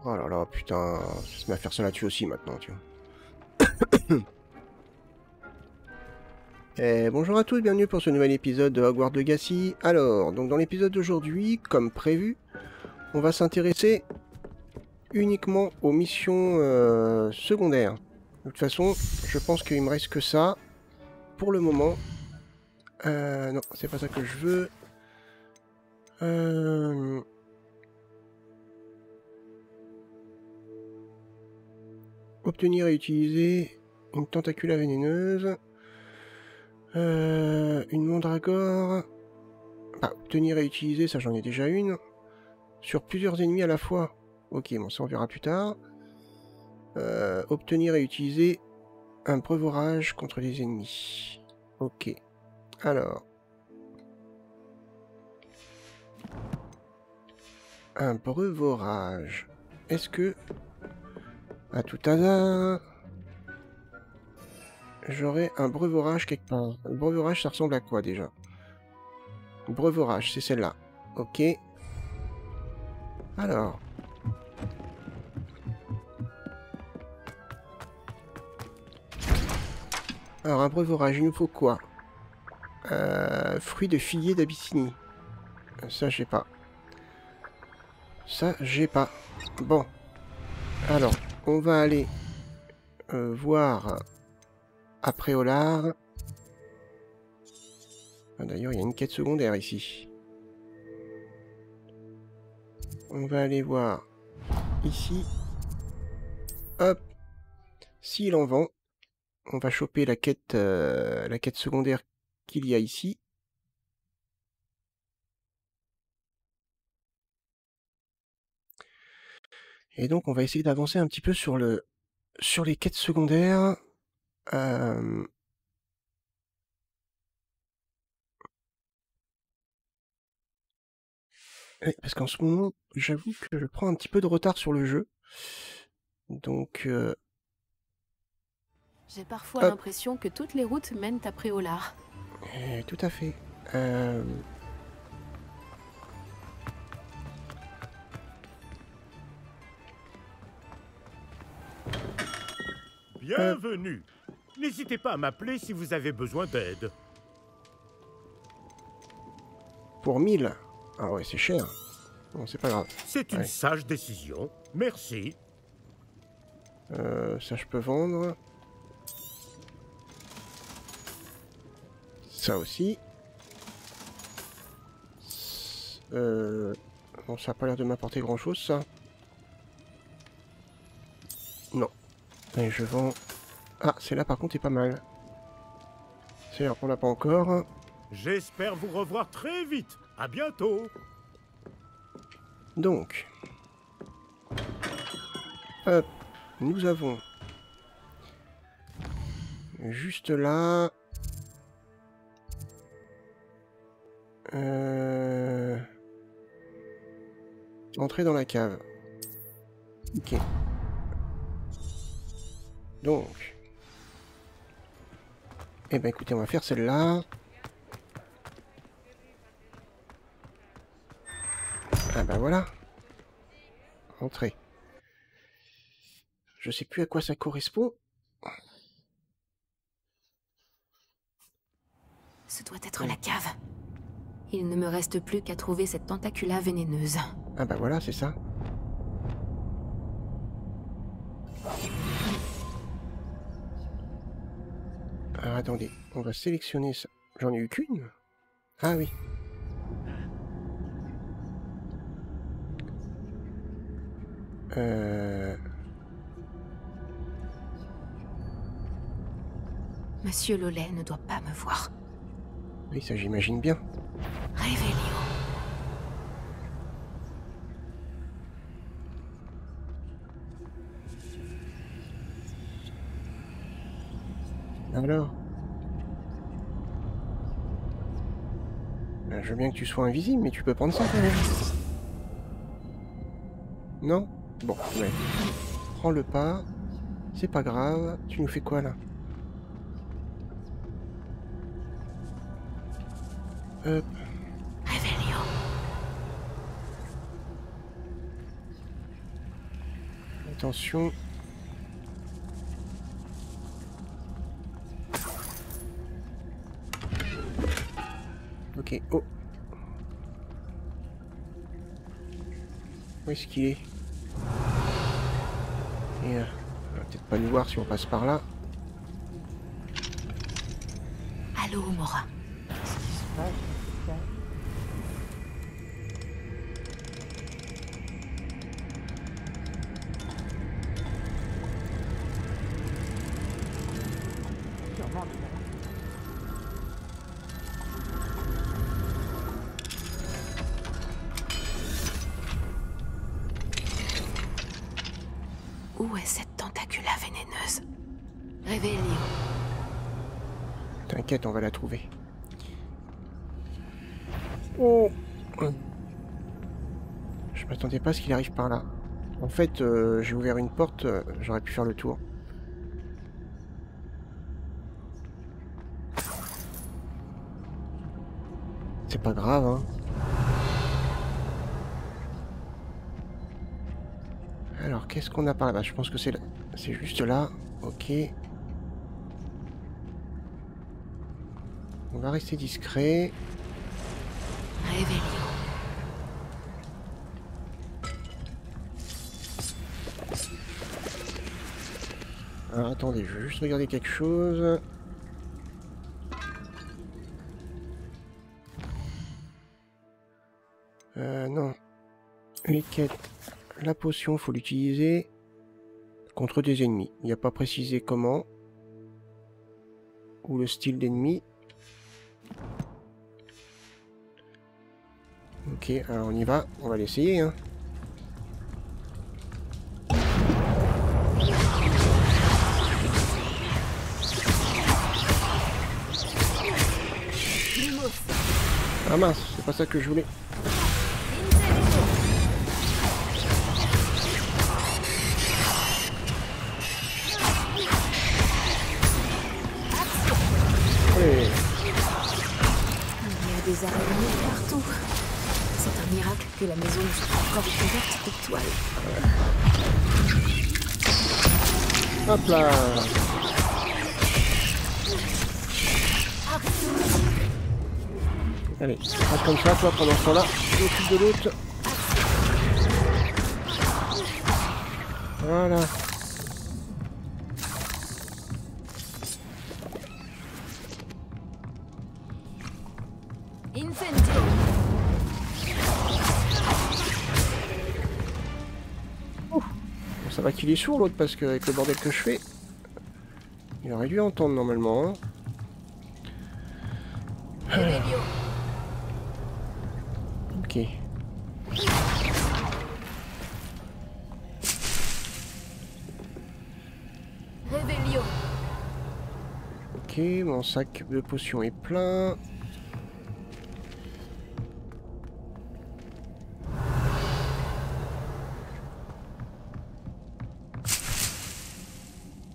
Oh là là, putain, ça se met à faire ça là-dessus aussi maintenant, tu vois. Bonjour à tous, bienvenue pour ce nouvel épisode de Hogwarts Legacy. Alors, donc dans l'épisode d'aujourd'hui, comme prévu, on va s'intéresser uniquement aux missions secondaires. De toute façon, je pense qu'il me reste que ça pour le moment. Non, c'est pas ça que je veux. Obtenir et utiliser une tentacula vénéneuse. Une mandragore. Ah, obtenir et utiliser, ça j'en ai déjà une. Sur plusieurs ennemis à la fois. Ok, bon ça on verra plus tard. Obtenir et utiliser un breuvage contre les ennemis. Ok. Alors. Un breuvage. Est-ce que... à tout hasard... j'aurais un breuvage quelque part. Le breuvage ça ressemble à quoi déjà? Breuvage, c'est celle-là. Ok. Alors... alors, un breuvage, il nous faut quoi? Fruit de figuier d'Abyssinie. Ça, j'ai pas. Ça, j'ai pas. Bon. Alors, on va aller voir après Olar. Ah, d'ailleurs, il y a une quête secondaire ici. On va aller voir ici. Hop. S'il en vend, on va choper la quête secondaire qu'il y a ici. Et donc, on va essayer d'avancer un petit peu sur les quêtes secondaires. Parce qu'en ce moment, j'avoue que je prends un petit peu de retard sur le jeu. Donc, J'ai parfois hop. l'impression que toutes les routes mènent à Préolard. Tout à fait. Bienvenue. N'hésitez pas à m'appeler si vous avez besoin d'aide. Pour 1000. Ah ouais, c'est cher. Bon, c'est pas grave. C'est une Ouais. sage décision. Merci. Ça, je peux vendre. Ça aussi. Bon, ça a pas l'air de m'apporter grand-chose, ça. Non. Et je vends... ah, celle-là, par contre, est pas mal. C'est-à-dire qu'on l'a pas encore. J'espère vous revoir très vite. À bientôt. Donc... hop. Nous avons... juste là... entrer dans la cave. Ok. Donc... eh ben écoutez, on va faire celle-là. Ah ben voilà. Entrer. Je sais plus à quoi ça correspond. Ce doit être la cave. Il ne me reste plus qu'à trouver cette tentacula vénéneuse. Ah bah voilà, c'est ça. Alors attendez, on va sélectionner ça. J'en ai eu qu'une? Ah oui. Monsieur Lollet ne doit pas me voir. Oui, ça j'imagine bien. Révélio. Alors? Je veux bien que tu sois invisible, mais tu peux prendre ça quand même. Non? Bon, ouais. Prends-le pas. C'est pas grave. Tu nous fais quoi là? Hop. Révélio. Attention. Ok, oh. Où est-ce qu'il est? Et, on va peut-être pas nous voir si on passe par là. Allô, Mora. Qu'est-ce qui se passe? Sûrement, tu vois. Où est cette tentacula vénéneuse? Réveillez. T'inquiète, on va la trouver. Oh! Je m'attendais pas à ce qu'il arrive par là. En fait, j'ai ouvert une porte, j'aurais pu faire le tour. C'est pas grave, hein. Alors, qu'est-ce qu'on a par là-bas? Je pense que c'est juste là. Ok. On va rester discret. Réveillez. Alors, attendez, je veux juste regarder quelque chose. Non. Les quêtes. La potion, faut l'utiliser contre des ennemis. Il n'y a pas précisé comment. Ou le style d'ennemi. Ok, alors on y va. On va l'essayer, hein. Ah mince, c'est pas ça que je voulais. Ouais. Il y a des araignées partout. C'est un miracle que la maison ne soit encore couverte d'étoiles. Hop là. Allez, reste comme ça, toi, pendant ce temps-là, je m'occupe de l'autre. Voilà. Incendio. Bon, ça va qu'il est sourd l'autre parce qu'avec le bordel que je fais, il aurait dû entendre normalement. Hein. Réveillez. Ok. Réveillez. Ok, mon sac de potions est plein.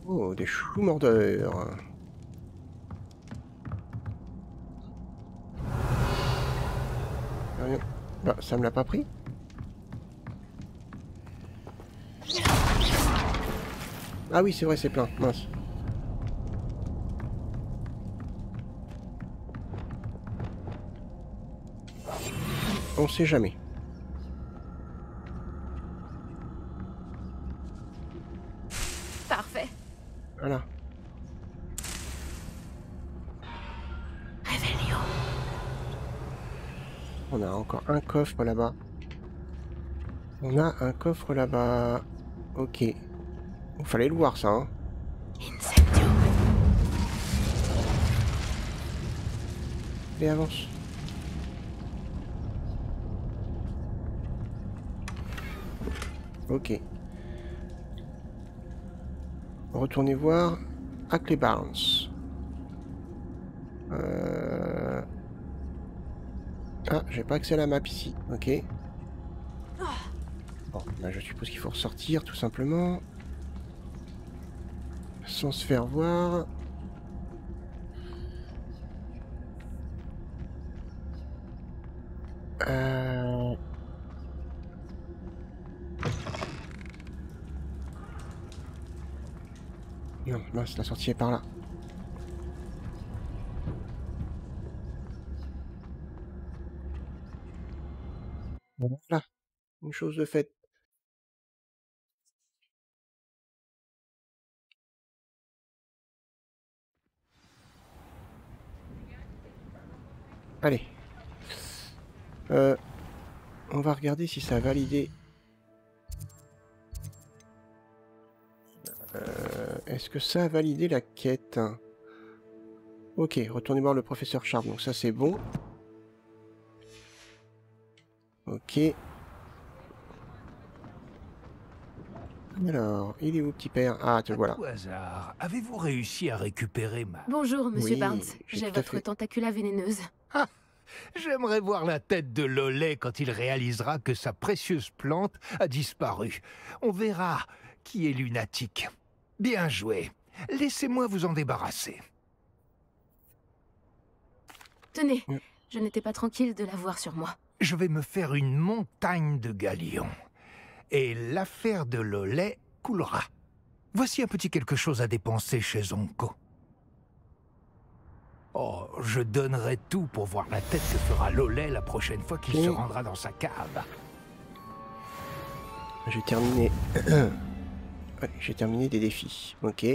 Oh, des choux mordeurs. Rien. Bah, ça me l'a pas pris. Ah oui, c'est vrai, c'est plein. Mince. On sait jamais. Parfait. Voilà. Réveillez. On a encore un coffre là-bas. On a un coffre là-bas. Ok. Il fallait le voir ça, hein. Incendio. Allez, avance. Ok. Retournez voir Hackley Barnes. Ah, j'ai pas accès à la map ici. Ok. Bon, bah je suppose qu'il faut ressortir tout simplement. Sans se faire voir. Non, mince, la sortie est par là. Voilà, une chose de faite. Allez. On va regarder si ça a validé. Est-ce que ça a validé la quête? Ok, retournez voir le professeur Sharp, donc ça c'est bon. Ok. Alors, il est où, petit père? Ah, te voilà. Au hasard, avez-vous réussi à récupérer ma... Bonjour, monsieur Oui, Barnes. j'ai J'ai tout à votre fait. tentacula vénéneuse. J'aimerais voir la tête de Lollet quand il réalisera que sa précieuse plante a disparu. On verra qui est lunatique. Bien joué. Laissez-moi vous en débarrasser. Tenez, Mm. je n'étais pas tranquille de l'avoir sur moi. Je vais me faire une montagne de galions. Et l'affaire de Lollet coulera. Voici un petit quelque chose à dépenser chez Onko. Oh, je donnerai tout pour voir la tête que fera Lollet la prochaine fois qu'il se rendra dans sa cave. J'ai terminé. Ouais, j'ai terminé des défis. Ok.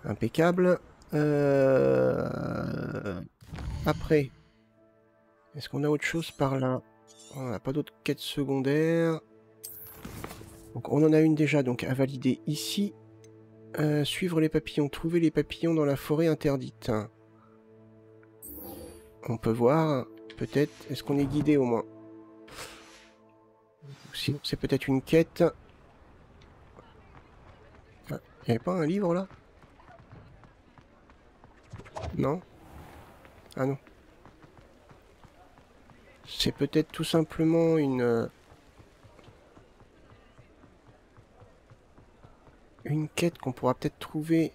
Impeccable. Après. Est-ce qu'on a autre chose par là? On n'a pas d'autres quêtes secondaires. Donc on en a une déjà, donc à valider ici. Suivre les papillons. Trouver les papillons dans la forêt interdite. On peut voir, peut-être. Est-ce qu'on est guidé au moins? Sinon c'est peut-être une quête. Il n'y avait pas un livre là? Non? Ah non. C'est peut-être tout simplement une quête qu'on pourra peut-être trouver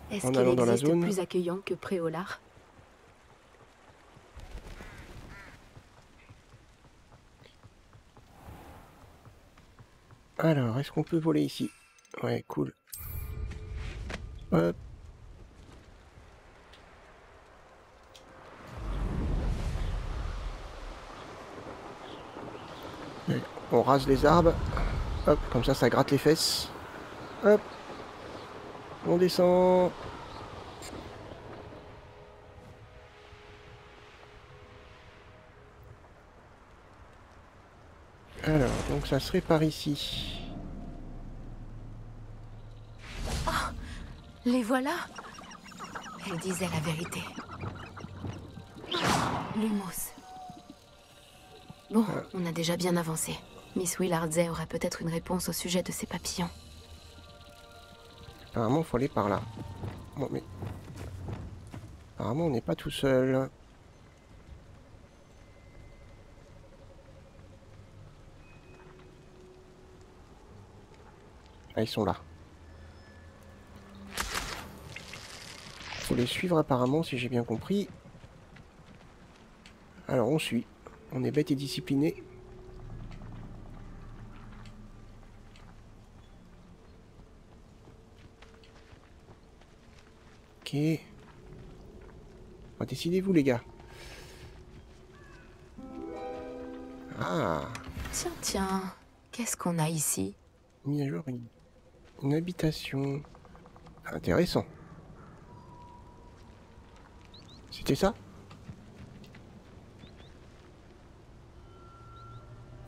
Est-ce en qu'il allant dans la existe zone. plus accueillant que Préolard? Alors, est-ce qu'on peut voler ici? Ouais, cool. Hop. On rase les arbres. Hop, comme ça gratte les fesses. Hop. On descend. Alors, donc ça serait par ici. Les voilà. Elle disait la vérité. Lumos. Bon, on a déjà bien avancé. Miss Willardzey aura peut-être une réponse au sujet de ces papillons. Apparemment, il faut aller par là. Bon, mais... apparemment, on n'est pas tout seul. Ah, ils sont là. Faut les suivre apparemment, si j'ai bien compris. Alors, on suit. On est bête et discipliné. Ok. Bon, décidez-vous, les gars. Ah, Tiens, tiens. Qu'est-ce qu'on a ici? mis à jour une habitation. Intéressant. C'était ça?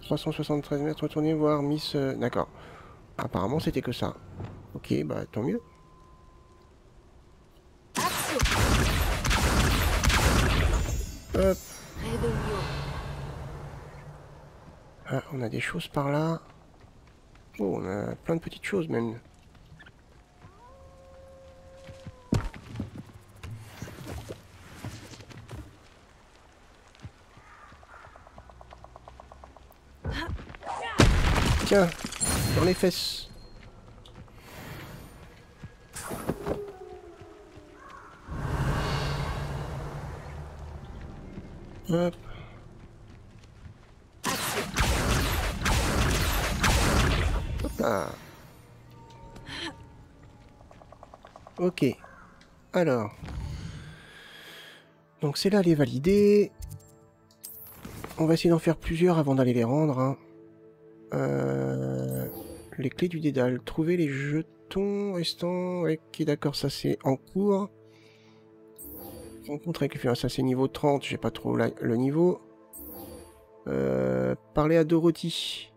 373 mètres, retournez voir Miss... D'accord. Apparemment, c'était que ça. Ok, bah tant mieux. Hop. Réveillon. Ah, on a des choses par là. Oh, on a plein de petites choses même. Tiens, dans les fesses. Hop. Ah. Ok. Alors. Donc c'est là les valider. On va essayer d'en faire plusieurs avant d'aller les rendre. Hein. Les clés du dédale. Trouver les jetons restants. Ok, d'accord, ça c'est en cours. Rencontre avec les ça c'est niveau 30, j'ai pas trop le niveau. Parler à Dorothy.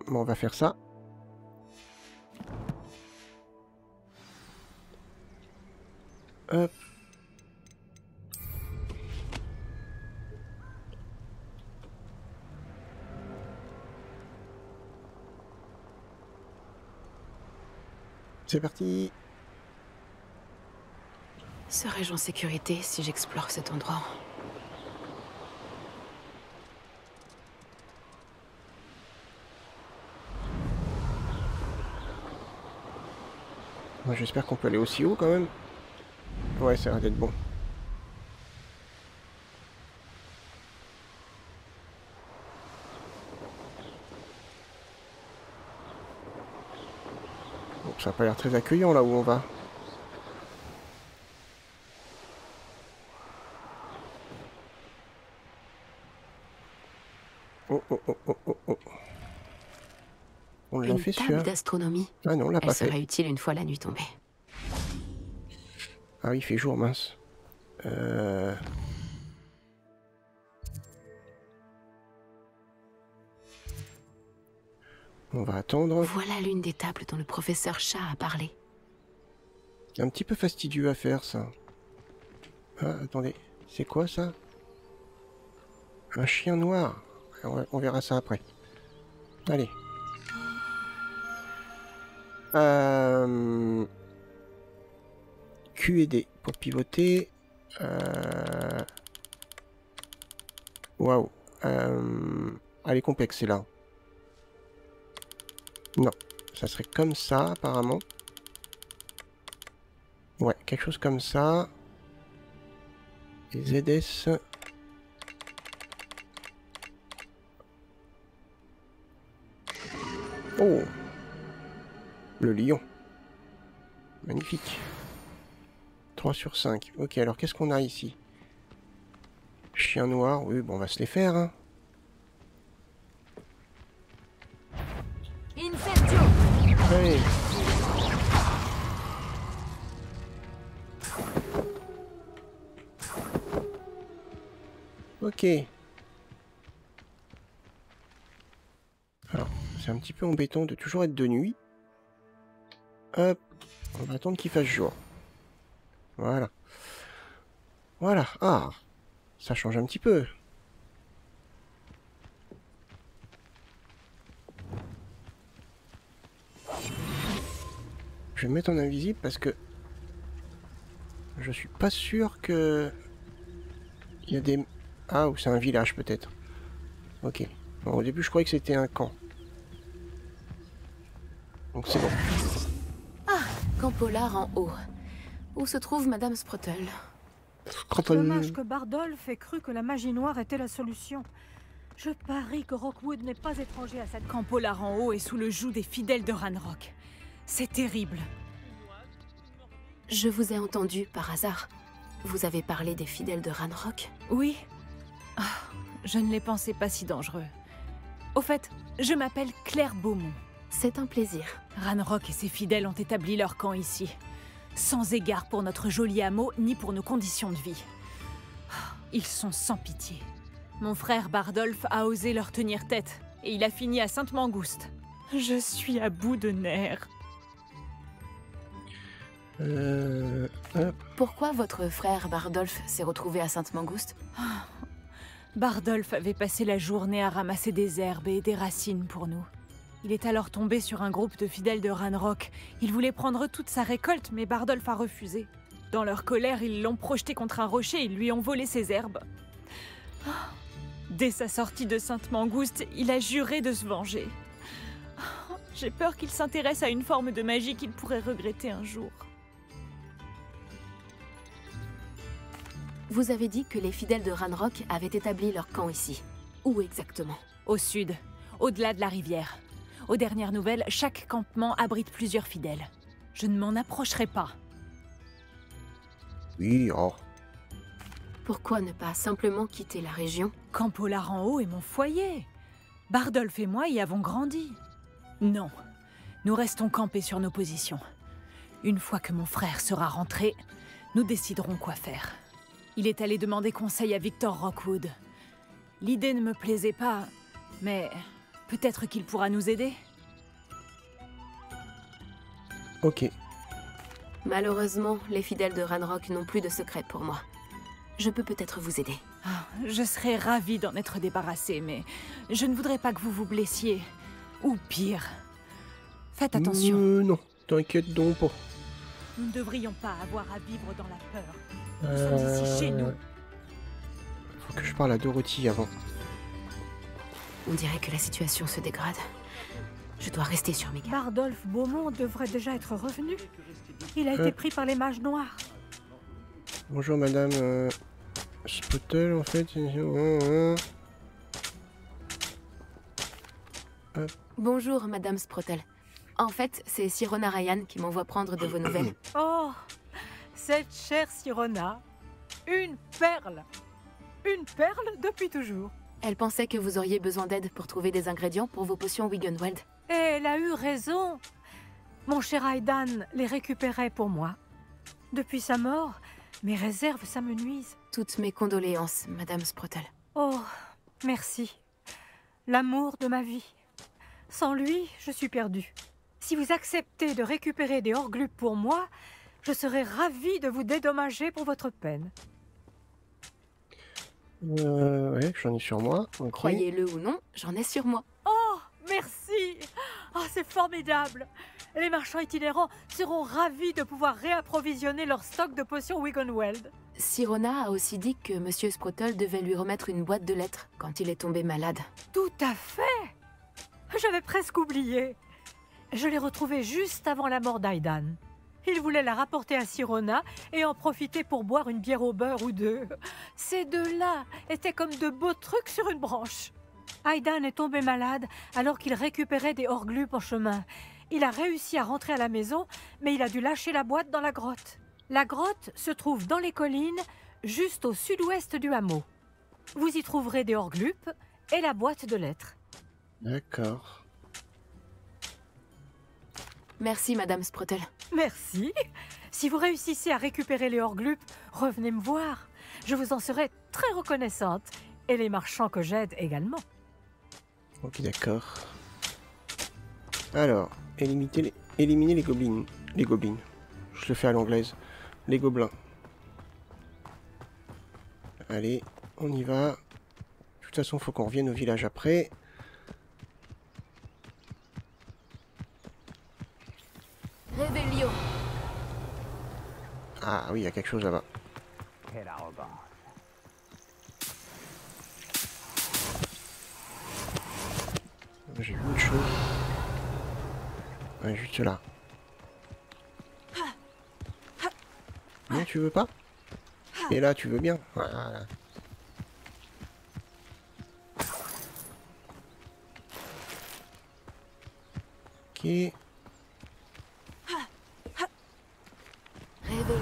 Bon, on va faire ça. Hop. C'est parti. Serais-je en sécurité si j'explore cet endroit? Moi, j'espère qu'on peut aller aussi haut quand même. Ouais, ça a l'air d'être bon. Bon, ça n'a pas l'air très accueillant là où on va. Oh oh oh oh oh oh. On l'a fait Une sûr. table d'astronomie. Ah non, on l'a Elle pas fait. serait utile une fois la nuit tombée. Ah oui, il fait jour, mince. On va attendre. Voilà l'une des tables dont le professeur Chat a parlé. C'est un petit peu fastidieux à faire, ça. Ah, attendez. C'est quoi, ça? Un chien noir. On verra ça après. Allez. Q et D pour pivoter. Waouh. Elle est complexe, c'est là. Non. Ça serait comme ça, apparemment. Ouais, quelque chose comme ça. Et ZS. Oh! Le lion. Magnifique. 3 sur 5. Ok, alors qu'est-ce qu'on a ici? Chien noir, oui, bon, on va se les faire, hein. Inferno! Allez. Ok. Alors, c'est un petit peu embêtant de toujours être de nuit. Hop, on va attendre qu'il fasse jour. Voilà. Voilà. Ah, ça change un petit peu. Je vais me mettre en invisible parce que je suis pas sûr que il y a des... Ah, ou c'est un village peut-être. Ok. Bon, au début je croyais que c'était un camp. Donc c'est bon. Camp Polar en haut. Où se trouve Madame Sprottle? Dommage que Bardolph ait cru que la magie noire était la solution. Je parie que Rockwood n'est pas étranger à cette... Camp Polar en haut et sous le joug des fidèles de Ranrock. C'est terrible. Je vous ai entendu par hasard. Vous avez parlé des fidèles de Ranrock? Oui. Ah, je ne les pensais pas si dangereux. Au fait, je m'appelle Claire Beaumont. C'est un plaisir. Ranrock et ses fidèles ont établi leur camp ici. Sans égard pour notre joli hameau, ni pour nos conditions de vie. Ah, ils sont sans pitié. Mon frère Bardolph a osé leur tenir tête, et il a fini à Sainte-Mangouste. Je suis à bout de nerfs. Hop. Pourquoi votre frère Bardolph s'est retrouvé à Sainte-Mangouste? Bardolph avait passé la journée à ramasser des herbes et des racines pour nous. Il est alors tombé sur un groupe de fidèles de Ranrock. Il voulait prendre toute sa récolte, mais Bardolph a refusé. Dans leur colère, ils l'ont projeté contre un rocher et lui ont volé ses herbes. Dès sa sortie de Sainte-Mangouste, il a juré de se venger. J'ai peur qu'il s'intéresse à une forme de magie qu'il pourrait regretter un jour. Vous avez dit que les fidèles de Ranrock avaient établi leur camp ici. Où exactement? Au sud, au-delà de la rivière. Aux dernières nouvelles, chaque campement abrite plusieurs fidèles. Je ne m'en approcherai pas. Oui, oh. Pourquoi ne pas simplement quitter la région? Camp Polar en haut est mon foyer. Bardolph et moi y avons grandi. Non, nous restons campés sur nos positions. Une fois que mon frère sera rentré, nous déciderons quoi faire. Il est allé demander conseil à Victor Rockwood. L'idée ne me plaisait pas, mais peut-être qu'il pourra nous aider. Ok. Malheureusement, les fidèles de Ranrock n'ont plus de secret pour moi. Je peux peut-être vous aider. Ah, je serais ravie d'en être débarrassée, mais je ne voudrais pas que vous vous blessiez. Ou pire. Faites attention. Non, t'inquiète donc pas. Nous ne devrions pas avoir à vivre dans la peur. Nous sommes ici chez nous. Faut que je parle à Dorothy avant. On dirait que la situation se dégrade. Je dois rester sur mes gardes. Bardolph Beaumont devrait déjà être revenu. Il a été pris par les mages noirs. Bonjour madame Spottel en fait. Bonjour madame Sprotel. En fait, c'est Sirona Ryan qui m'envoie prendre de vos nouvelles. Oh, cette chère Sirona. Une perle. Une perle depuis toujours. Elle pensait que vous auriez besoin d'aide pour trouver des ingrédients pour vos potions Wiggenweld. Et elle a eu raison. Mon cher Aidan les récupérait pour moi. Depuis sa mort, mes réserves s'amenuisent. Toutes mes condoléances, madame Sprotel. Oh, merci. L'amour de ma vie. Sans lui, je suis perdue. Si vous acceptez de récupérer des Horglupes pour moi, je serai ravie de vous dédommager pour votre peine. Ouais, j'en ai sur moi. Okay. Croyez-le ou non, j'en ai sur moi. Oh, merci. Oh, c'est formidable. Les marchands itinérants seront ravis de pouvoir réapprovisionner leur stock de potions Wiggenweld. Sirona a aussi dit que Monsieur Sprotel devait lui remettre une boîte de lettres quand il est tombé malade. Tout à fait. J'avais presque oublié. Je l'ai retrouvée juste avant la mort d'Aidan. Il voulait la rapporter à Sirona et en profiter pour boire une bière au beurre ou deux. Ces deux-là étaient comme de beaux trucs sur une branche. Aidan est tombé malade alors qu'il récupérait des Horglupes en chemin. Il a réussi à rentrer à la maison, mais il a dû lâcher la boîte dans la grotte. La grotte se trouve dans les collines, juste au sud-ouest du hameau. Vous y trouverez des Horglupes et la boîte de lettres. D'accord. Merci, madame Sprotel. Merci. Si vous réussissez à récupérer les Horglupes, revenez me voir. Je vous en serai très reconnaissante. Et les marchands que j'aide également. Ok, d'accord. Alors, éliminer les gobelins. Les gobelins. Je le fais à l'anglaise. Les gobelins. Allez, on y va. De toute façon, faut qu'on revienne au village après. Réveillon. Ah oui, il y a quelque chose là-bas. Quelle arrogance. J'ai vu autre chose. Ouais, juste là. Non, tu veux pas? Et là, tu veux bien? Voilà. Ok. Réveillon.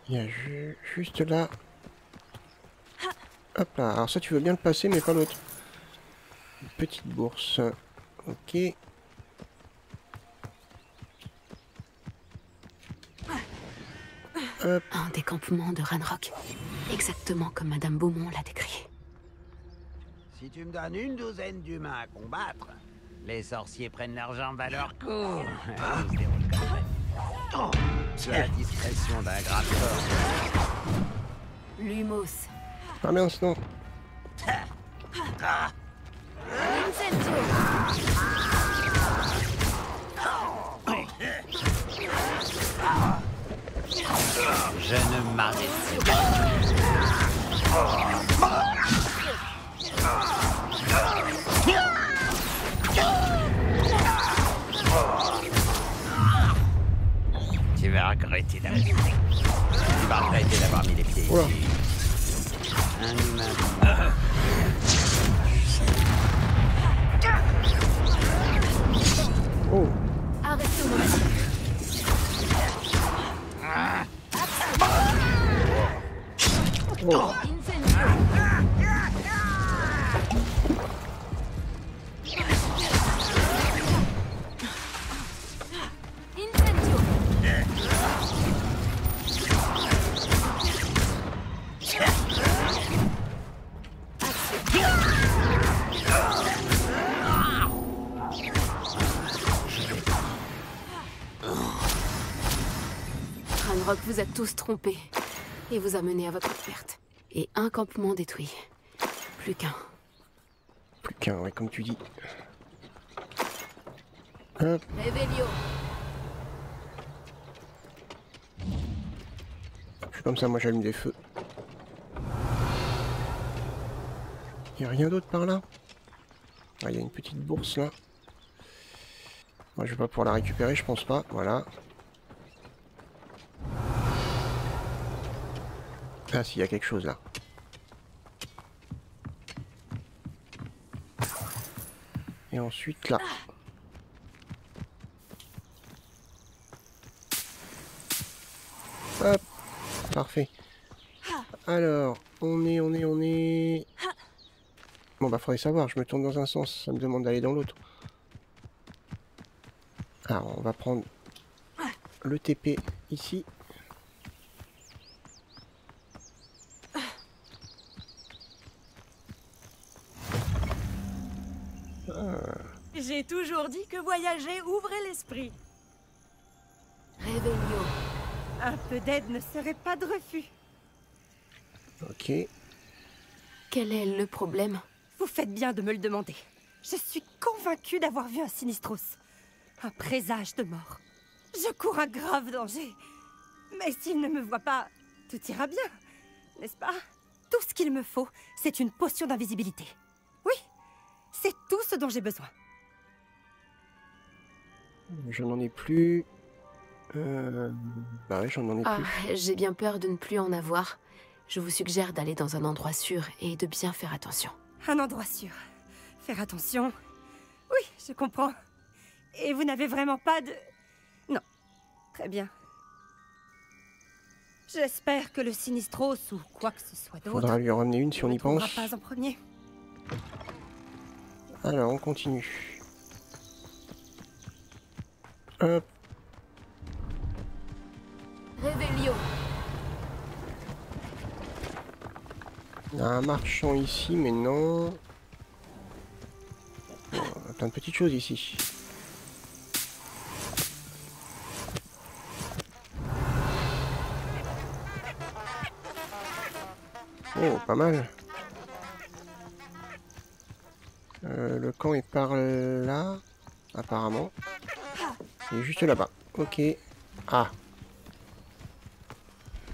Il y a juste là. Hop là. Alors ça, tu veux bien le passer, mais pas l'autre. Une petite bourse. Ok. Hop. Un décampement de Ranrock. Exactement comme madame Beaumont l'a décrit. Si tu me donnes une douzaine d'humains à combattre, les sorciers prennent leur jambe à leur cou. Tout se déroule comme ça. Sous la discrétion d'un grappeur. Lumos. Ah mince, non. Incendio. Je ne m'arrête Tu vas regretter d'arriver. Tu vas regretter d'avoir mis les pieds Oula. ici. Un humain. Oh. Rock vous a tous trompés et vous a mené à votre perte. Et un campement détruit. Plus qu'un. Plus qu'un, ouais, comme tu dis. Hop. Revelio. Je suis comme ça, moi j'allume des feux. Il n'y a rien d'autre par là? Ah, il y a une petite bourse là. Moi je vais pas pouvoir la récupérer, je pense pas. Voilà. Ah si, il y a quelque chose là. Et ensuite là. Hop. Parfait. Alors, on est... Bon bah faudrait savoir, je me tourne dans un sens, ça me demande d'aller dans l'autre. Alors on va prendre le TP ici. J'ai toujours dit que voyager ouvrait l'esprit. Revelio. Un peu d'aide ne serait pas de refus. Ok. Quel est le problème? Vous faites bien de me le demander. Je suis convaincue d'avoir vu un Sinistros. Un présage de mort. Je cours un grave danger. Mais s'il ne me voit pas, tout ira bien, n'est-ce pas? Tout ce qu'il me faut, c'est une potion d'invisibilité. Oui, c'est tout ce dont j'ai besoin. Je n'en ai plus. Bah ouais, j'en ai Ah, plus. j'ai bien peur de ne plus en avoir. Je vous suggère d'aller dans un endroit sûr et de bien faire attention. Un endroit sûr. Faire attention. Oui, je comprends. Et vous n'avez vraiment pas de... Non. Très bien. J'espère que le Sinistros ou quoi que ce soit d'autre... Faudra lui en ramener une si on y pense. pas en premier. Alors, on continue. Hop. Revelio. Il y a un marchand ici, mais non. Bon, plein de petites choses ici. Oh, pas mal. Le camp est par là, apparemment. Il est juste là-bas. Ok. Ah.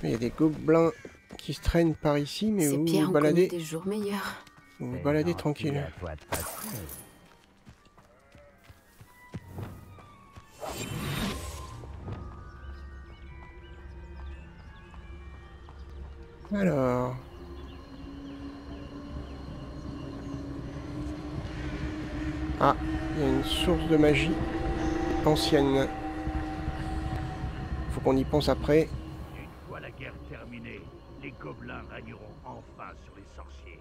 Il y a des gobelins qui se traînent par ici, mais Ces vous pierres vous ont connu baladez. des jours meilleurs. Vous vous baladez tranquille. À toi de passer. Alors. Ah, il y a une source de magie ancienne. Faut qu'on y pense après. Une fois la guerre terminée, les gobelins régneront enfin sur les sorciers.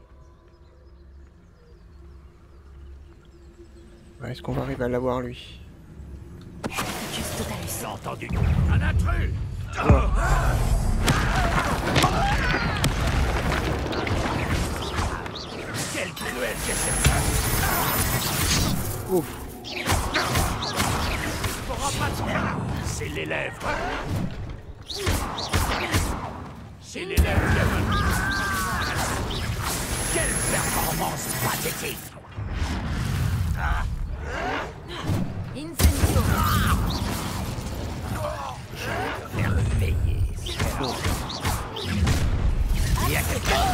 Ouais, est-ce qu'on va arriver à l'avoir lui? J'ai entendu un intrus. Quelle cruelle déception. Ouf. C'est les lèvres. C'est les lèvres. Quelle performance pathétique. Incendio. Faire payer. Il y a quelqu'un.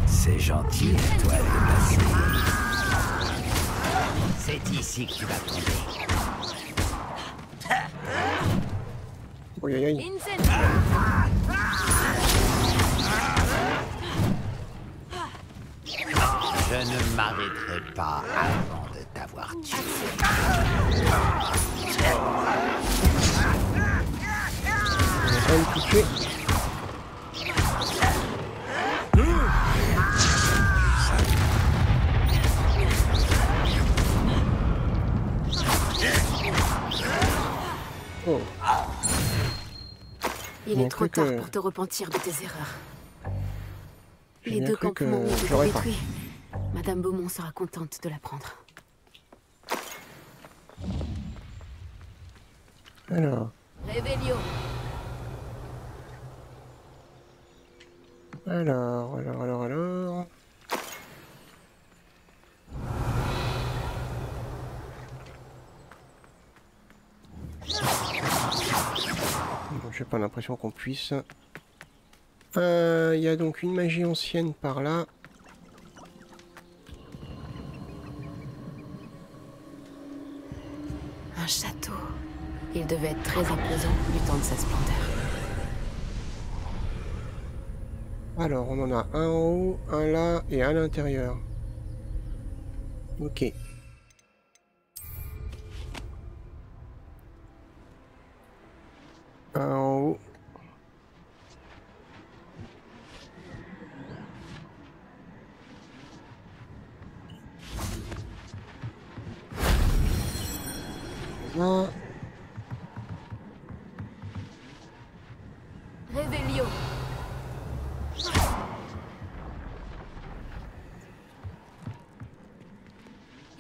C'est gentil, toi, de passer. C'est ici que tu vas tomber. Oui, aïe, aïe. Incendio. Je ne m'arrêterai pas avant de t'avoir tué. On va quand même tout tuer. Oh. Il Bien est trop cru tard que- pour te repentir de tes erreurs. J'ai Les bien deux cru que campements ont été j'aurais pas. détruits. Madame Beaumont sera contente de l'apprendre. Alors, Revelio. Alors. Bon, j'ai pas l'impression qu'on puisse. Il y a donc une magie ancienne par là. Un château. Il devait être très imposant du temps de sa splendeur. Alors, on en a un en haut, un là et un à l'intérieur. Ok. Un en haut. Là. Réveillon.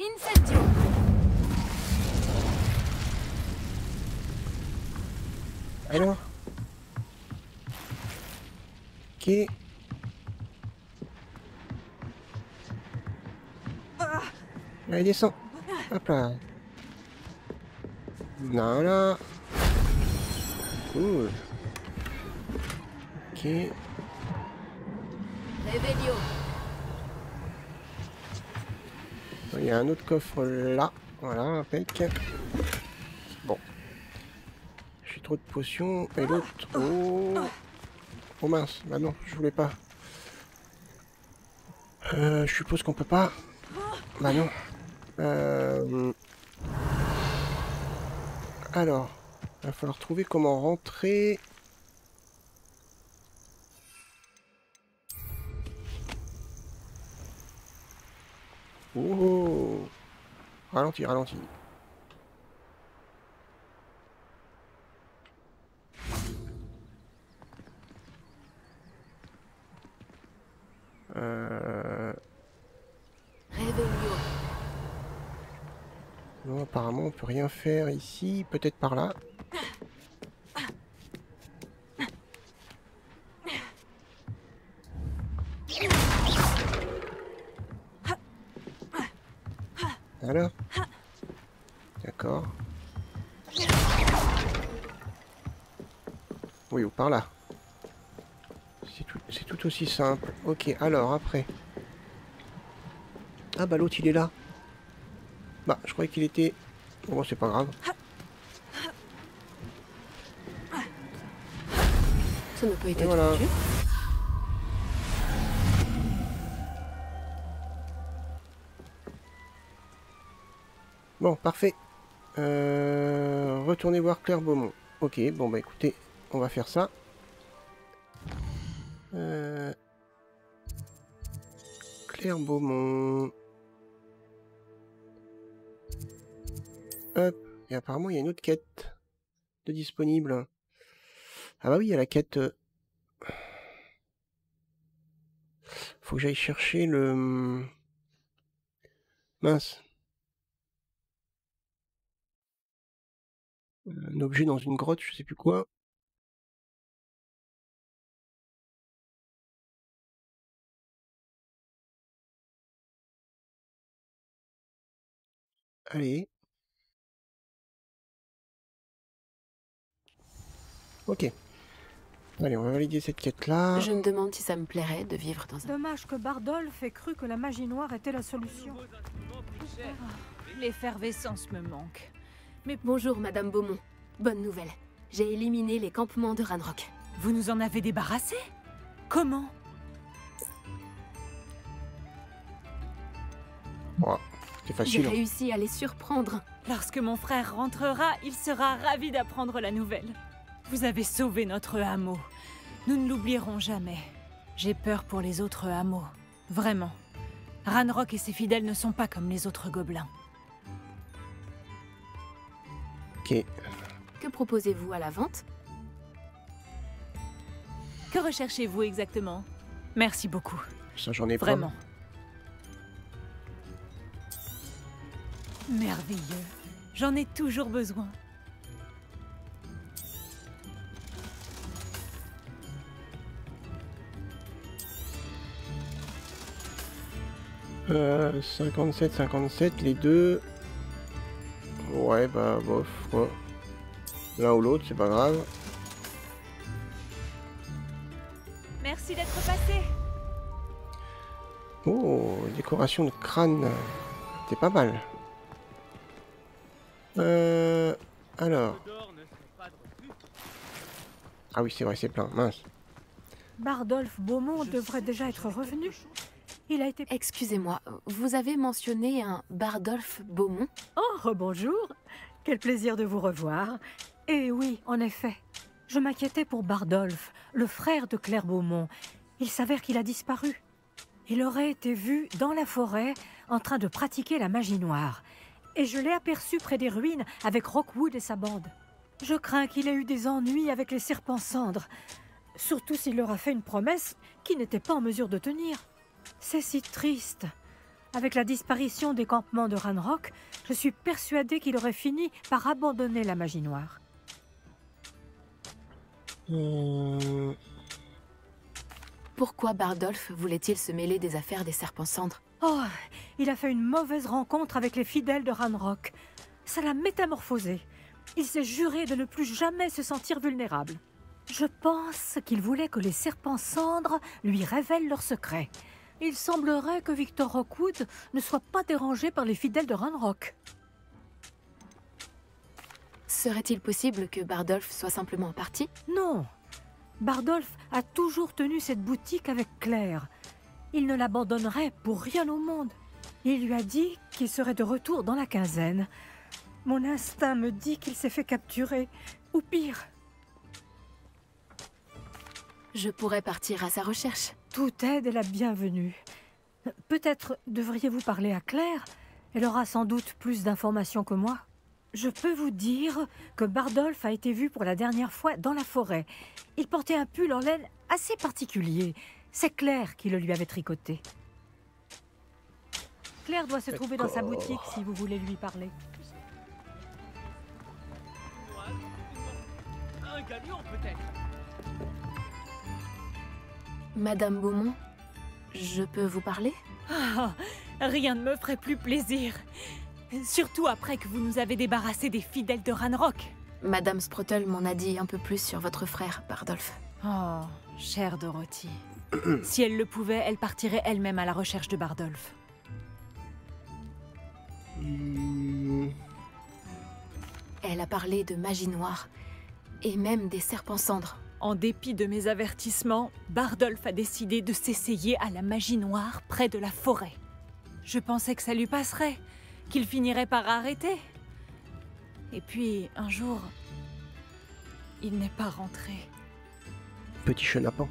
Incendio. Alors. Ok. Allez, descends. Hop là. Voilà. Cool. Ok. Réveillon. Il y a un autre coffre là. Voilà, impec. Bon. J'ai trop de potions. Et l'autre. Oh. Oh mince. Bah non, je voulais pas. Je suppose qu'on peut pas. Bah non. Alors. Il va falloir trouver comment rentrer. Oh. Ralentis, ralentis. Réveillon. Non, apparemment on peut rien faire ici. Peut-être par là. Alors. D'accord. Oui, ou par là. C'est tout aussi simple. Ok, alors après. Ah bah l'autre il est là. Bah je croyais qu'il était... Bon c'est pas grave. Ça n'a pas été voilà. trop dur. Bon, parfait. Retournez voir Claire Beaumont. Ok, bon bah écoutez, on va faire ça. Claire Beaumont. Hop. Et apparemment, il y a une autre quête de disponible. Ah bah oui, il y a la quête... Faut que j'aille chercher le... Mince. Un objet dans une grotte, je sais plus quoi. Allez. Ok. Allez, on va valider cette quête-là. Je me demande si ça me plairait de vivre dans un... Dommage que Bardolph ait cru que la magie noire était la solution. L'effervescence me manque. Bonjour, Madame Beaumont. Bonne nouvelle. J'ai éliminé les campements de Ranrock. Vous nous en avez débarrassé? Comment? Bon, c'est J'ai facile. Hein. réussi à les surprendre. Lorsque mon frère rentrera, il sera ravi d'apprendre la nouvelle. Vous avez sauvé notre hameau. Nous ne l'oublierons jamais. J'ai peur pour les autres hameaux. Vraiment. Ranrock et ses fidèles ne sont pas comme les autres gobelins. Ok. Que proposez-vous à la vente? Que recherchez-vous exactement? Merci beaucoup. Ça, j'en ai Vraiment. Merveilleux. J'en ai toujours besoin. 57, 57, les deux. Ouais, bah, bof, quoi. L'un ou l'autre, c'est pas grave. Merci d'être passé. Oh, décoration de crâne. C'est pas mal. Alors. Ah oui, c'est vrai, c'est plein. Mince. Bardolph Beaumont devrait déjà être revenu. Il a été... Excusez-moi, vous avez mentionné un Bardolph Beaumont? Oh, rebonjour. Quel plaisir de vous revoir. Et oui, en effet, je m'inquiétais pour Bardolph, le frère de Claire Beaumont. Il s'avère qu'il a disparu. Il aurait été vu dans la forêt en train de pratiquer la magie noire. Et je l'ai aperçu près des ruines avec Rockwood et sa bande. Je crains qu'il ait eu des ennuis avec les serpents cendres. Surtout s'il leur a fait une promesse qu'il n'était pas en mesure de tenir. C'est si triste. Avec la disparition des campements de Ranrock, je suis persuadée qu'il aurait fini par abandonner la magie noire. Pourquoi Bardolph voulait-il se mêler des affaires des serpents cendres? Oh, il a fait une mauvaise rencontre avec les fidèles de Ranrock. Ça l'a métamorphosé. Il s'est juré de ne plus jamais se sentir vulnérable. Je pense qu'il voulait que les serpents cendres lui révèlent leurs secrets. Il semblerait que Victor Rockwood ne soit pas dérangé par les fidèles de Ranrock. Serait-il possible que Bardolph soit simplement parti? Non. Bardolph a toujours tenu cette boutique avec Claire. Il ne l'abandonnerait pour rien au monde. Il lui a dit qu'il serait de retour dans la quinzaine. Mon instinct me dit qu'il s'est fait capturer, ou pire. Je pourrais partir à sa recherche. Toute aide est la bienvenue. Peut-être devriez-vous parler à Claire. Elle aura sans doute plus d'informations que moi. Je peux vous dire que Bardolph a été vu pour la dernière fois dans la forêt. Il portait un pull en laine assez particulier. C'est Claire qui le lui avait tricoté. Claire doit se trouver dans sa boutique si vous voulez lui parler. Un galion peut-être. Madame Beaumont, je peux vous parler? Ah, rien ne me ferait plus plaisir. Surtout après que vous nous avez débarrassés des fidèles de Ranrock. Madame Sprottle m'en a dit un peu plus sur votre frère, Bardolph. Oh, chère Dorothy. Si elle le pouvait, elle partirait elle-même à la recherche de Bardolph. Elle a parlé de magie noire, et même des serpents cendres. En dépit de mes avertissements, Bardolph a décidé de s'essayer à la magie noire près de la forêt. Je pensais que ça lui passerait, qu'il finirait par arrêter. Et puis, un jour, il n'est pas rentré. Petit chenapan.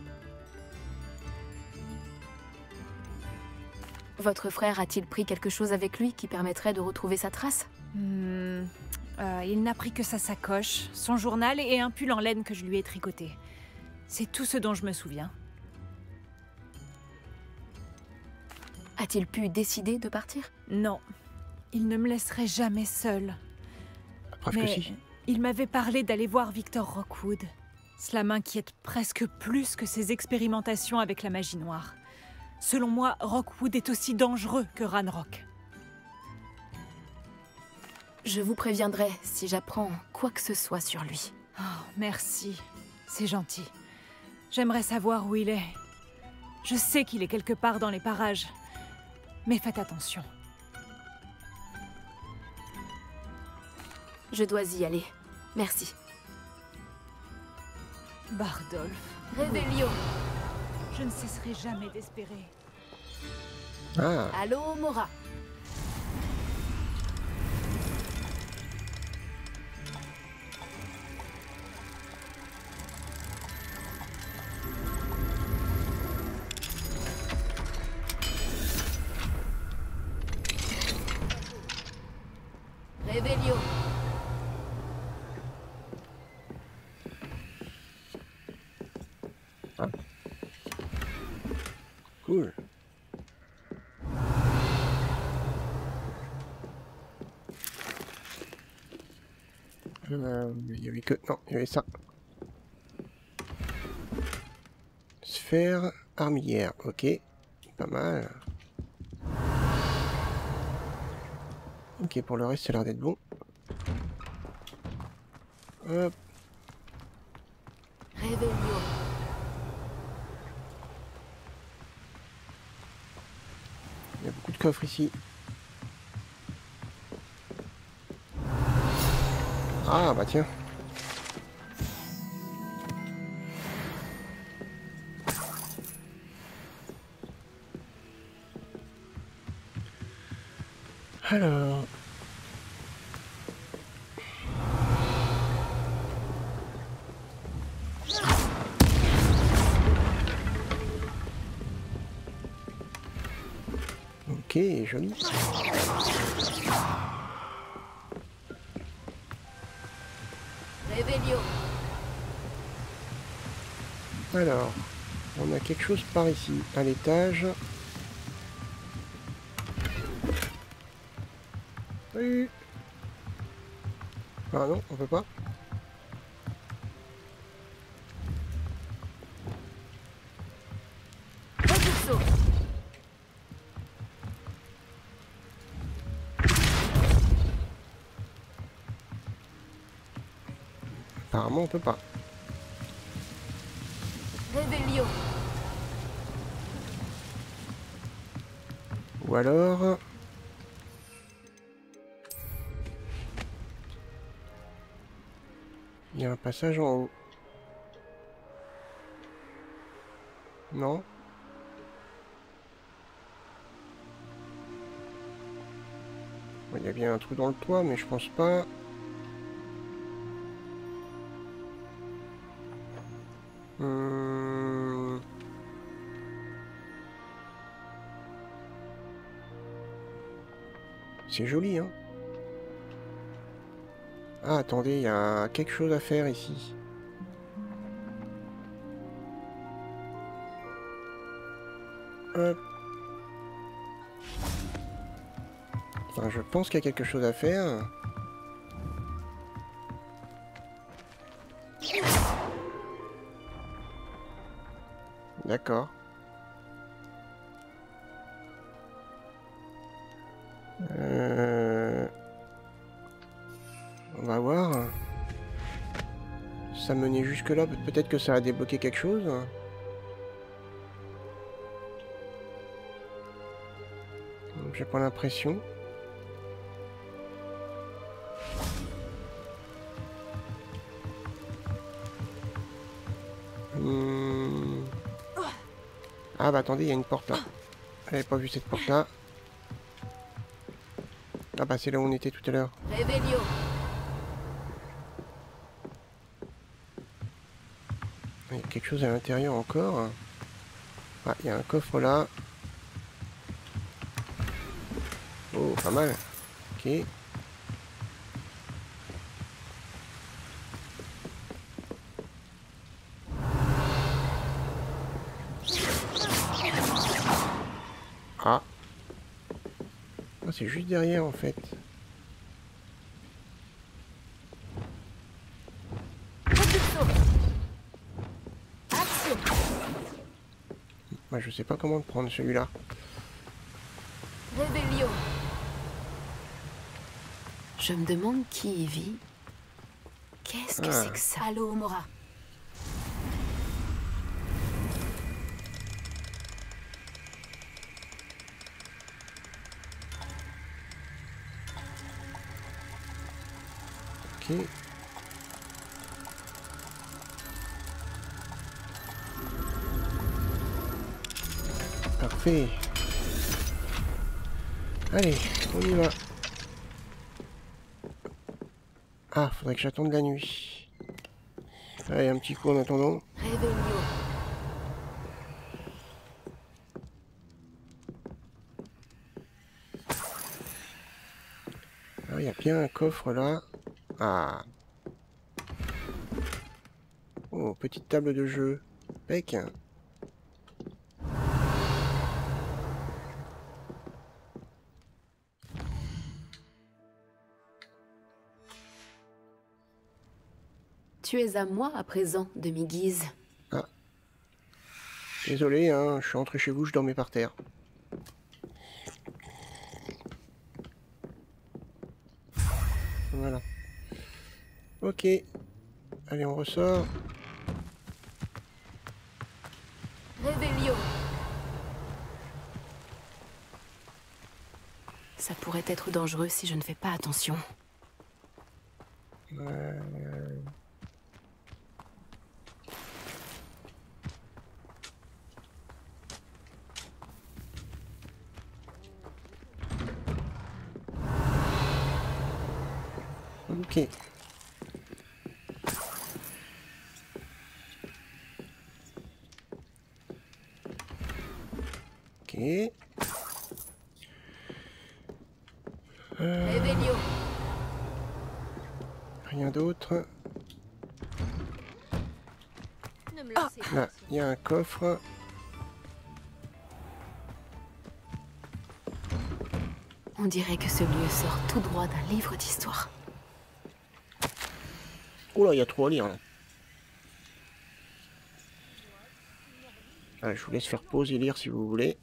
Votre frère a-t-il pris quelque chose avec lui qui permettrait de retrouver sa trace? Il n'a pris que sa sacoche, son journal et un pull en laine que je lui ai tricoté. C'est tout ce dont je me souviens. A-t-il pu décider de partir? Non, il ne me laisserait jamais seule. Mais il m'avait parlé d'aller voir Victor Rockwood. Cela m'inquiète presque plus que ses expérimentations avec la magie noire. Selon moi, Rockwood est aussi dangereux que Ranrock. Je vous préviendrai si j'apprends quoi que ce soit sur lui. Oh, merci. C'est gentil. J'aimerais savoir où il est. Je sais qu'il est quelque part dans les parages. Mais faites attention. Je dois y aller. Merci. Bardolph. Réveillon. Je ne cesserai jamais d'espérer. Ah. Allô, Mora. Réveillon. Ah. Cool. Il y avait que... Non, il y avait ça. Sphère armilière, ok. Pas mal. Ok, pour le reste, ça a l'air d'être bon. Hop. Réveillon. Il y a beaucoup de coffres ici. Ah bah tiens. Alors... Ok, joli. Réveillon. Alors, on a quelque chose par ici, à l'étage. Oui. Ah non, on peut pas. Repousso. Apparemment, on peut pas. Réveillon. Ou alors... Il y a un passage en haut. Non? Il y a bien un trou dans le toit, mais je pense pas. C'est joli, hein? Ah, attendez, il y a quelque chose à faire ici. Hop. Enfin, je pense qu'il y a quelque chose à faire. D'accord. On va voir. Ça menait jusque là, peut-être que ça a débloqué quelque chose. J'ai pas l'impression. Ah bah attendez, il y a une porte là. J'avais pas vu cette porte là. Ah bah c'est là où on était tout à l'heure. Réveillon. Il y a quelque chose à l'intérieur encore. Ah, il y a un coffre là. Oh, pas mal. Ok. Ah. Oh, c'est juste derrière en fait. Moi, je sais pas comment le prendre celui-là. Réveillon. Je me demande qui y vit. Qu'est-ce que c'est que ça? Allô, Mora. Ok. Parfait. Allez, on y va. Ah, faudrait que j'attende la nuit. Allez, un petit coup en attendant. Réveillon. Ah, il y a bien un coffre là. Ah. Oh, petite table de jeu. Pec. Tu es à moi à présent, demi-guise. Ah. Désolé, hein, je suis rentré chez vous, je dormais par terre. Voilà. Ok. Allez, on ressort. Réveillon. Ça pourrait être dangereux si je ne fais pas attention. Ok. Ok. Réveillon. Rien d'autre. Ne me lancez pas. Là, il y a un coffre. On dirait que ce lieu sort tout droit d'un livre d'histoire. Oula, il y a trop à lire là. Allez, je vous laisse faire pause et lire si vous voulez.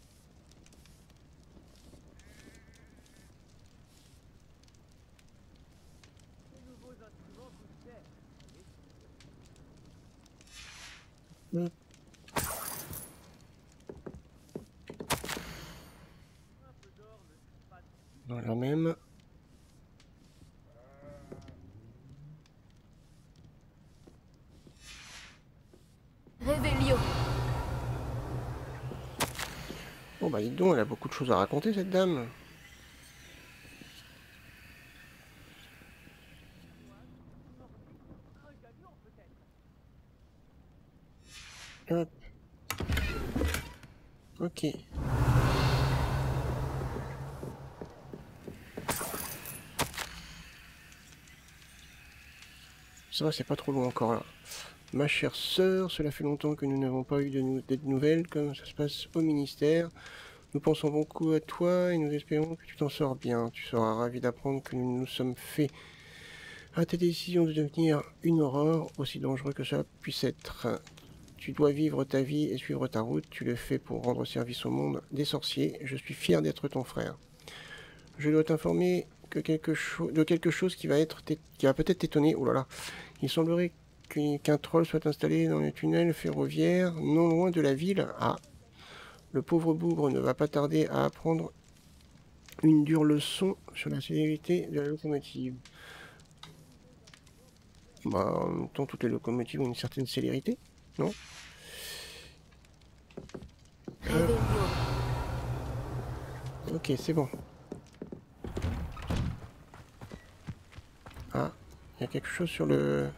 Dans la même. Réveillon. Bon bah dites donc, elle a beaucoup de choses à raconter cette dame. Hop. Ok. Ça va, c'est pas trop loin encore là. Ma chère sœur, cela fait longtemps que nous n'avons pas eu de nouvelles, comme ça se passe au ministère. Nous pensons beaucoup à toi et nous espérons que tu t'en sors bien. Tu seras ravi d'apprendre que nous nous sommes fait à ta décision de devenir une aurore, aussi dangereux que cela puisse être. Tu dois vivre ta vie et suivre ta route. Tu le fais pour rendre service au monde des sorciers. Je suis fier d'être ton frère. Je dois t'informer de quelque chose qui va peut-être t'étonner. Oh là là. Il semblerait qu'un troll soit installé dans les tunnels ferroviaires non loin de la ville. Ah. Le pauvre bougre ne va pas tarder à apprendre une dure leçon sur la célérité de la locomotive. Bah, en même temps, toutes les locomotives ont une certaine célérité, non? Ok, c'est bon. Ah, il y a quelque chose sur le...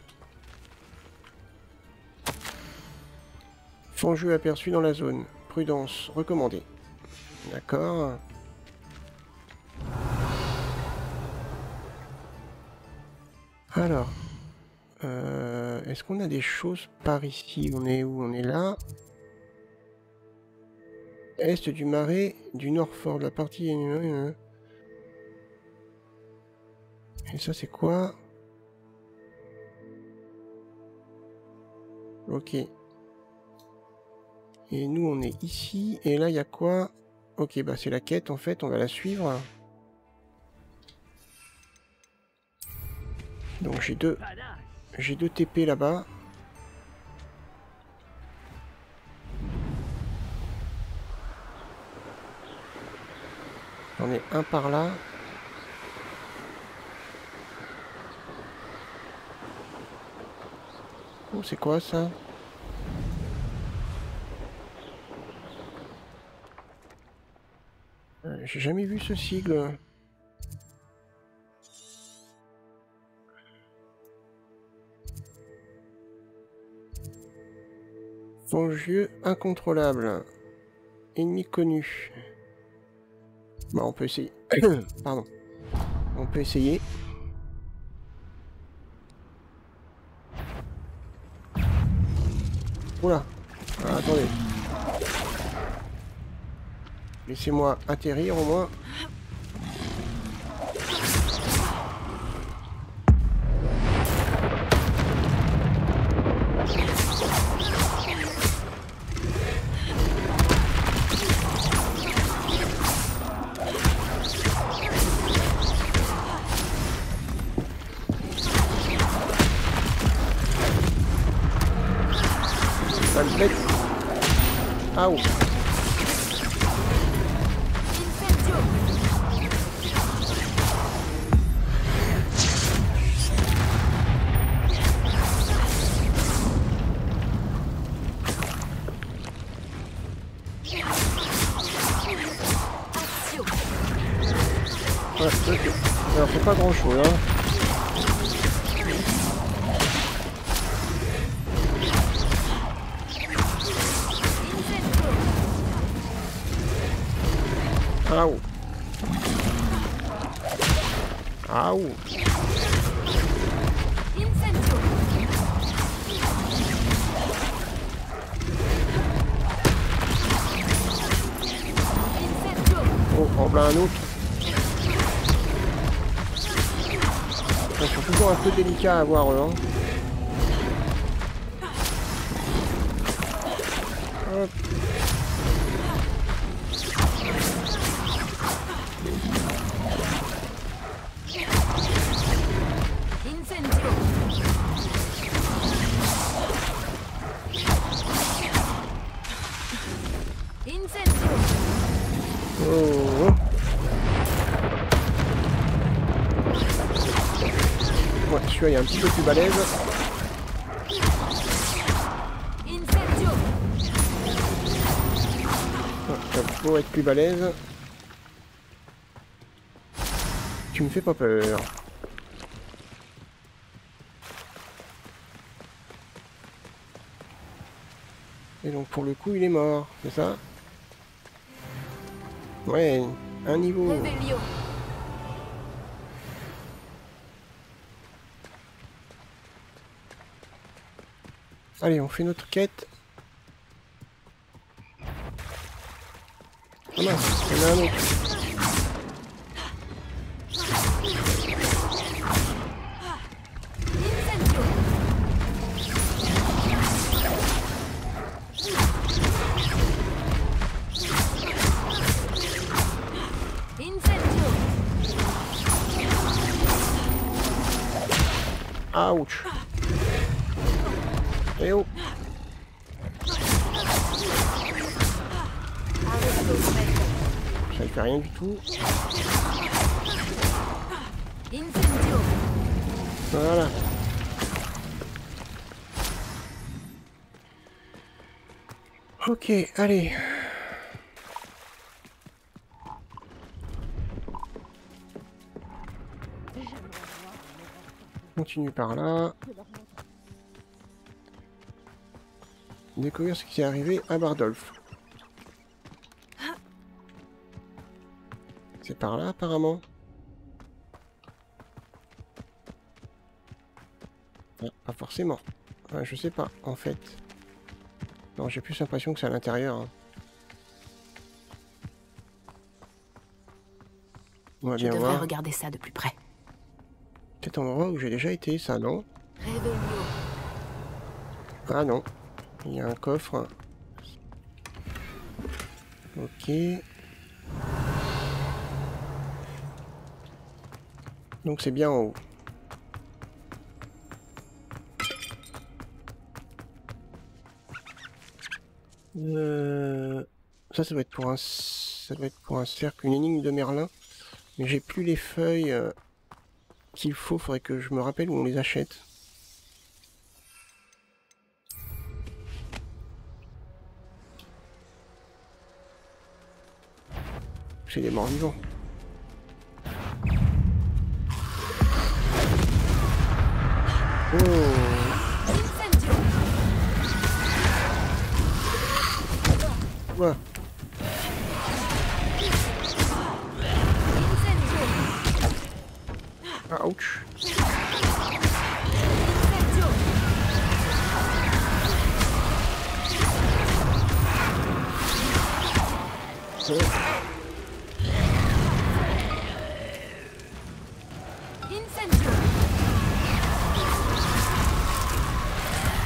Fangeux aperçu dans la zone. Prudence recommandée. D'accord. Alors. Est-ce qu'on a des choses par ici? On est où? On est là. Est du marais du Nord-Fort, de la partie... Et ça c'est quoi? Ok. Et nous on est ici, et là il y a quoi? Ok, bah c'est la quête en fait, on va la suivre. Donc j'ai deux TP là-bas. J'en ai un par là. Oh, c'est quoi ça? J'ai jamais vu ce sigle. Fangeux incontrôlable. Ennemi connu. Bah on peut essayer. Pardon. On peut essayer. Oula. Ah, attendez. Laissez-moi atterrir au moins. Ah oh. Ouais, ok. Alors c'est pas grand chose hein. Ah oh. Ah oh. Oh, en plein un autre. Ils sont toujours un peu délicats à voir eux. Hein. Hop. Oh. Ouais, celui-là il est un petit peu plus balèze. Ouais, ça peut être plus balèze. Tu me fais pas peur. Et donc pour le coup il est mort, c'est ça? Ouais, un niveau. Allez, on fait notre quête. Ah mince, il y en a un autre. Ouch. Eh oh. Ça ne fait rien du tout. Voilà. Ok, allez. Continue par là. Découvrir ce qui est arrivé à Bardolph. C'est par là apparemment. Ah, pas forcément. Ah, je sais pas en fait. Non, j'ai plus l'impression que c'est à l'intérieur. Hein. On va Je bien devrais voir. regarder ça de plus près. Peut-être un endroit où j'ai déjà été, ça, non? Ah non. Il y a un coffre. Ok. Donc c'est bien en haut. Ça doit être pour un... Ça doit être pour un cercle, une énigme de Merlin. Mais j'ai plus les feuilles qu'il faut. Faudrait que je me rappelle où on les achète. C'est des morts vivants. Oh. Ouais. Ouch. Oh.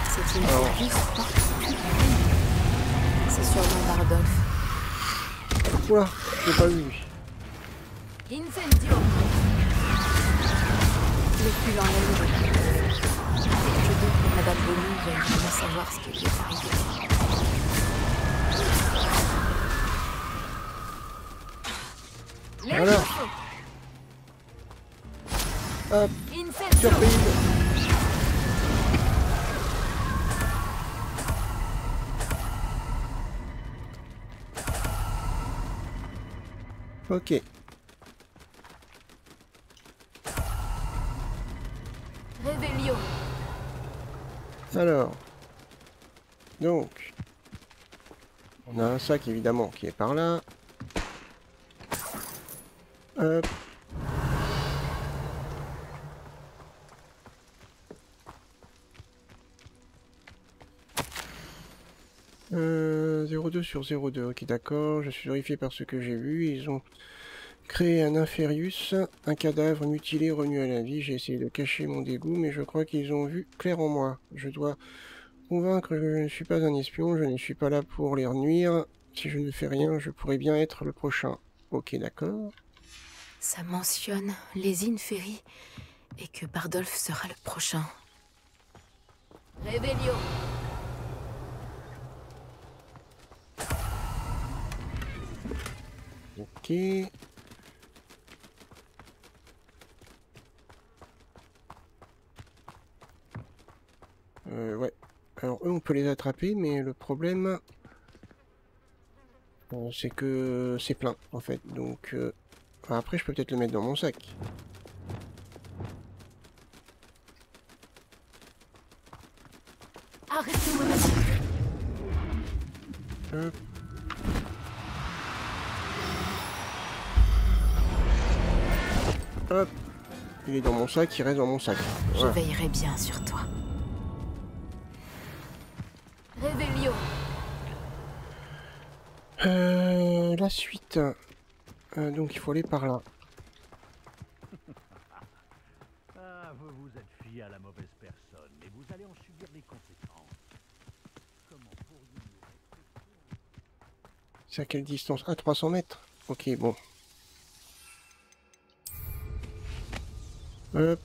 C'est une focus. C'est sûrement Bardolph. Oula, j'ai pas vu. Le plus l'enlève. Je doute que Madame Bonny veuille vraiment savoir ce qui lui est arrivé. Alors. Hop, surprise. Ok. Revelio. Alors. Donc. On a un sac évidemment qui est par là. Hop. Euh, 02 sur 02, ok d'accord, je suis horrifié par ce que j'ai vu, ils ont créé un Inferius, un cadavre mutilé revenu à la vie, j'ai essayé de cacher mon dégoût, mais je crois qu'ils ont vu clair en moi. Je dois convaincre que je ne suis pas un espion, je ne suis pas là pour les nuire, si je ne fais rien, je pourrais bien être le prochain. Ok d'accord. Ça mentionne les Inferi et que Bardolph sera le prochain. Revelio. Ok. Ouais. Alors eux on peut les attraper, mais le problème c'est que c'est plein en fait. Donc après je peux peut-être le mettre dans mon sac. Arrêtez-moi. Hop. Hop. Il est dans mon sac, il reste dans mon sac. Je Voilà. veillerai bien sur toi. Revelio. La suite. Donc il faut aller par là. Ah, vous vous êtes fié à la mauvaise personne, et vous allez en subir les conséquences. Comment pourriez-vous respecter... C'est à quelle distance? Ah, 300 mètres. Ok, bon. Hop.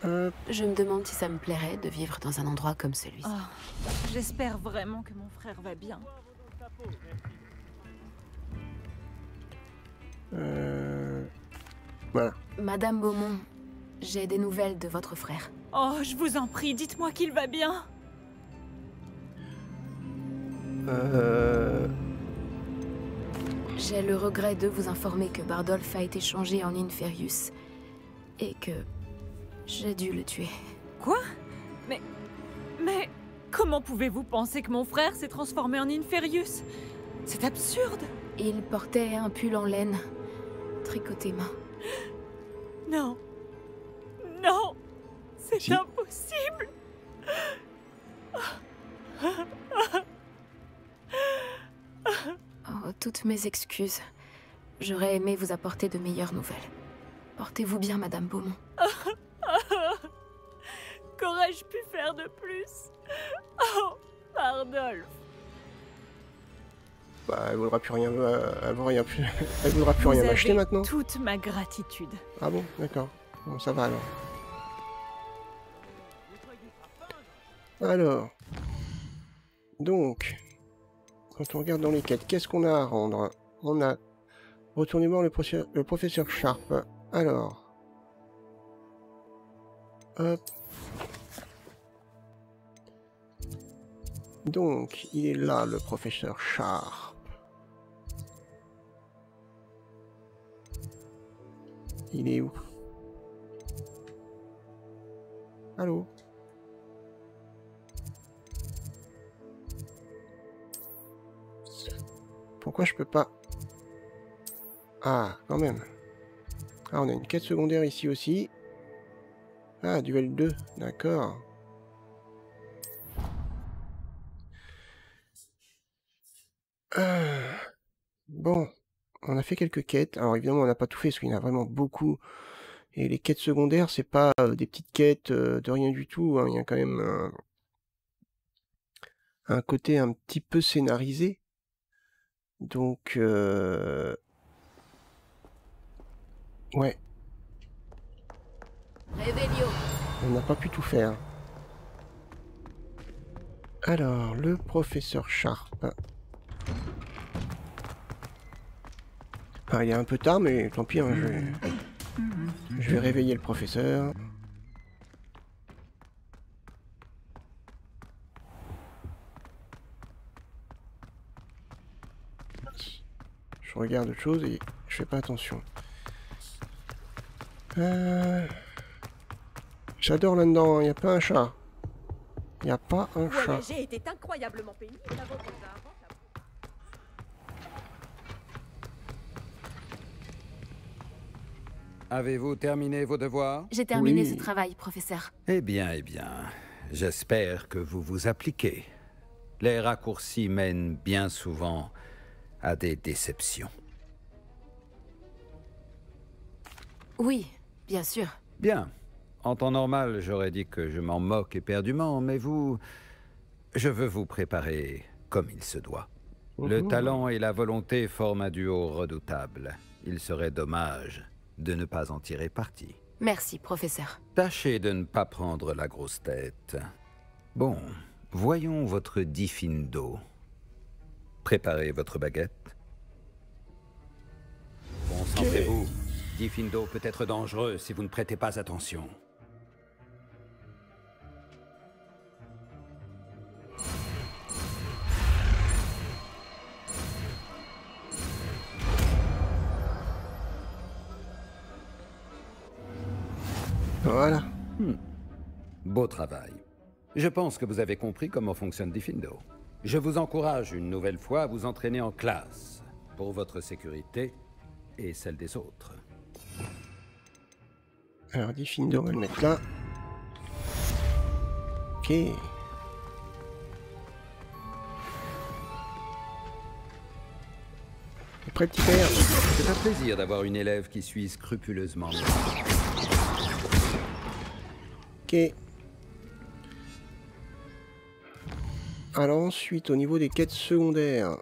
Hop. Je me demande si ça me plairait de vivre dans un endroit comme celui-ci. Oh, j'espère vraiment que mon frère va bien. Voilà. Madame Beaumont, j'ai des nouvelles de votre frère. Oh, je vous en prie, dites-moi qu'il va bien. J'ai le regret de vous informer que Bardolph a été changé en Inferius et que j'ai dû le tuer. Quoi? Mais comment pouvez-vous penser que mon frère s'est transformé en Inferius? C'est absurde. Il portait un pull en laine, tricoté main. Non. Non. C'est Si. impossible. Oh, toutes mes excuses. J'aurais aimé vous apporter de meilleures nouvelles. Portez-vous bien, Madame Beaumont. Qu'aurais-je pu faire de plus? Oh, Bardolph. Bah, elle voudra plus rien, elle voudra plus, elle voudra plus Vous rien avez m'acheter maintenant. toute ma gratitude. Ah bon, d'accord. Bon, ça va alors. Alors. Donc. Quand on regarde dans les quêtes, qu'est-ce qu'on a à rendre? On a retourner voir le professeur Sharp. Alors. Hop. Donc, il est là, le professeur Sharp. Il est où? Allô? Pourquoi je peux pas? Ah, quand même. Ah, on a une quête secondaire ici aussi. Ah, duel 2, d'accord. Bon, on a fait quelques quêtes. Alors évidemment, on n'a pas tout fait parce qu'il y en a vraiment beaucoup. Et les quêtes secondaires, c'est pas des petites quêtes de rien du tout, hein. Il y a quand même un côté un petit peu scénarisé. Donc, ouais, Réveillon. on n'a pas pu tout faire. Alors, le professeur Sharp. Ah, il est un peu tard, mais tant pis, hein, je vais réveiller le professeur. Je regarde autre chose et je fais pas attention. J'adore là-dedans, il n'y a pas un chat. Il n'y a pas un chat. Voyager était incroyablement pénible avant qu'on invente la... Avez-vous terminé vos devoirs? J'ai terminé Oui. ce travail, professeur. Eh bien, j'espère que vous vous appliquez. Les raccourcis mènent bien souvent à des déceptions. Oui, bien sûr. Bien. En temps normal, j'aurais dit que je m'en moque éperdument, mais je veux vous préparer comme il se doit. Le talent et la volonté forment un duo redoutable. Il serait dommage de ne pas en tirer parti. Merci, professeur. Tâchez de ne pas prendre la grosse tête. Bon, voyons votre Diffindo. Préparez votre baguette. Concentrez-vous. Diffindo peut être dangereux si vous ne prêtez pas attention. Voilà. Beau travail. Je pense que vous avez compris comment fonctionne Diffindo. Je vous encourage une nouvelle fois à vous entraîner en classe, pour votre sécurité et celle des autres. Alors, Diffindo, on va le mettre là. Ok. T'es prêt, petit père? C'est un plaisir d'avoir une élève qui suit scrupuleusement mes ordres. Ok. Alors ensuite, au niveau des quêtes secondaires.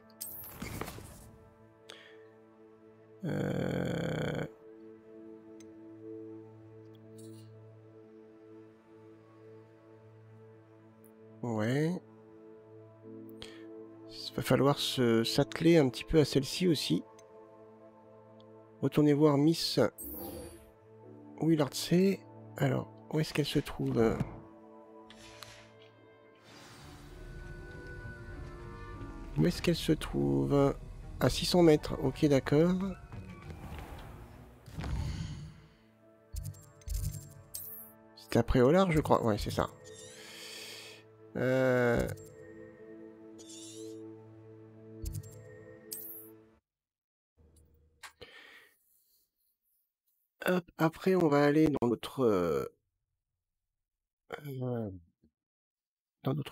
Ouais. Il va falloir s'atteler un petit peu à celle-ci aussi. Retournez voir Miss Willardsey. Alors, où est-ce qu'elle se trouve? Où est-ce qu'elle se trouve? À 600 mètres, ok, d'accord. C'était après au large, je crois. Ouais, c'est ça. Hop, après, on va aller dans notre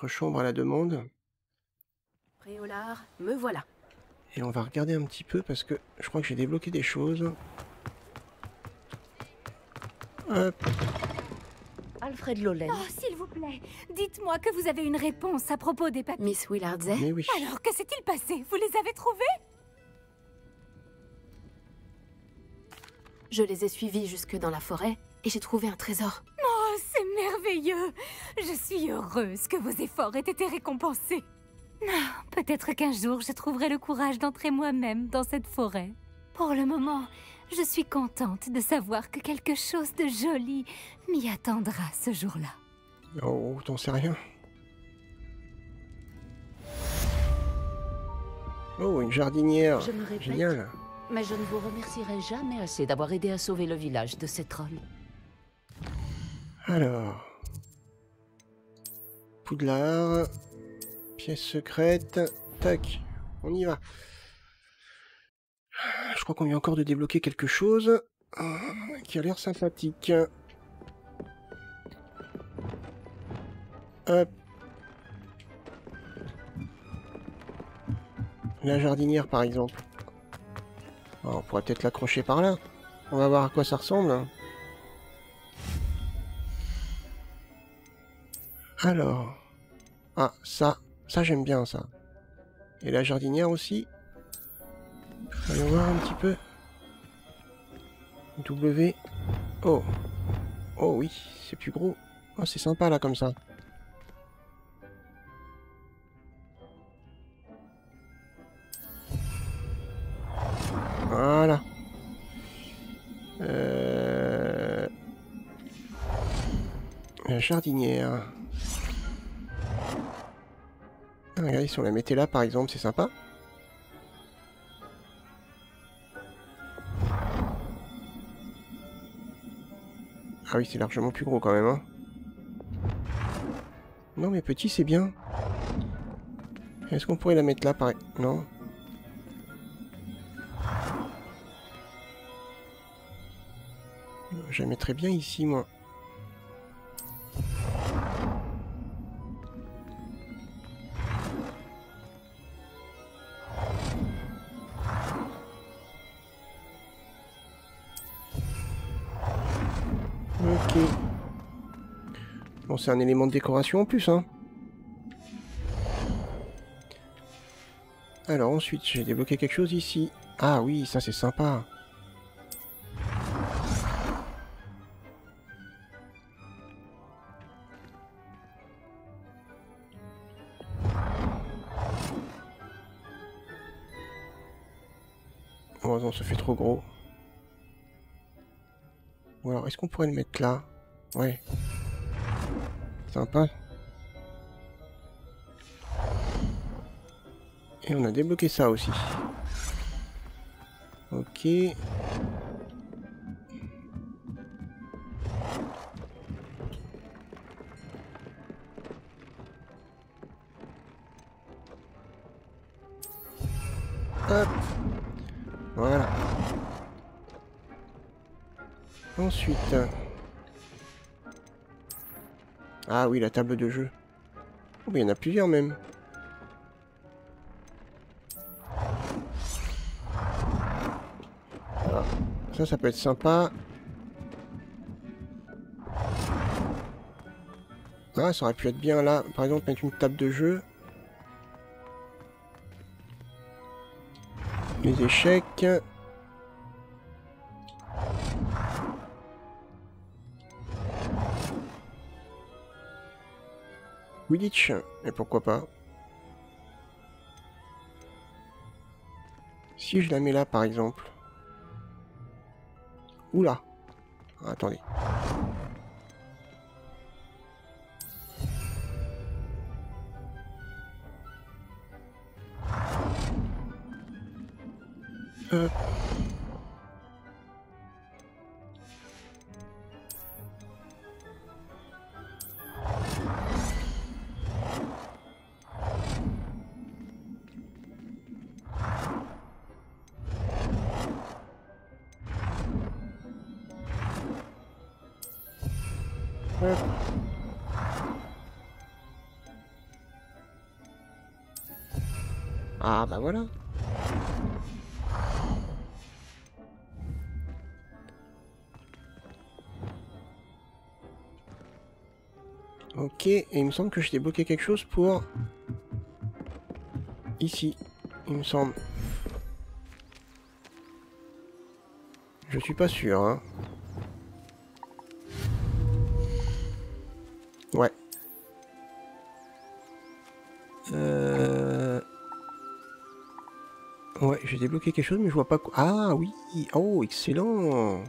chambre à la demande. Préolard, me voilà. Et on va regarder un petit peu parce que je crois que j'ai débloqué des choses. Hop. Alfred Lollen. Oh, s'il vous plaît, dites-moi que vous avez une réponse à propos des papiers. Miss Willardsey. Mais oui. Alors, que s'est-il passé? Vous les avez trouvés? Je les ai suivis jusque dans la forêt et j'ai trouvé un trésor. Oh, c'est merveilleux! Je suis heureuse que vos efforts aient été récompensés. Ah, peut-être qu'un jour, je trouverai le courage d'entrer moi-même dans cette forêt. Pour le moment, je suis contente de savoir que quelque chose de joli m'y attendra ce jour-là. Oh, t'en sais rien. Oh, une jardinière. Je me répète, Génial. mais je ne vous remercierai jamais assez d'avoir aidé à sauver le village de ces trolls. Alors. Poudlard. Pièce secrète. Tac. On y va. Je crois qu'on vient encore de débloquer quelque chose qui a l'air sympathique. Hop. La jardinière, par exemple. Alors, on pourrait peut-être l'accrocher par là. On va voir à quoi ça ressemble. Alors. Ah, ça, Ça, j'aime bien, ça. Et la jardinière aussi. Allons voir un petit peu. W. Oh. Oh oui, c'est plus gros. Oh, c'est sympa, là, comme ça. Voilà. La jardinière. Ah, regardez, si on la mettait là, par exemple, c'est sympa. Ah oui, c'est largement plus gros quand même, hein. Non, mais petit, c'est bien. Est-ce qu'on pourrait la mettre là, pareil? Non. Je la mettrais bien ici, moi. Ok. Bon, c'est un élément de décoration en plus, hein. Alors ensuite, j'ai débloqué quelque chose ici. Ah oui, ça c'est sympa. Oh non, ça fait trop gros. Ou alors, est-ce qu'on pourrait le mettre là? Ouais. Sympa. Et on a débloqué ça aussi. Ok. Hop. Voilà. Ensuite... Ah oui, la table de jeu. Oh, mais il y en a plusieurs même. Voilà. Ça peut être sympa. Ah, ça aurait pu être bien là. Par exemple, mettre une table de jeu. Les échecs. Quidditch, et pourquoi pas. Si je la mets là, par exemple. Oula. Ah, attendez. Ah bah voilà. Ok, et il me semble que je t'ai bloqué quelque chose pour... Ici, il me semble. Je suis pas sûr, hein. Ouais. Ouais, j'ai débloqué quelque chose, mais je vois pas quoi. Ah oui. Oh, excellent.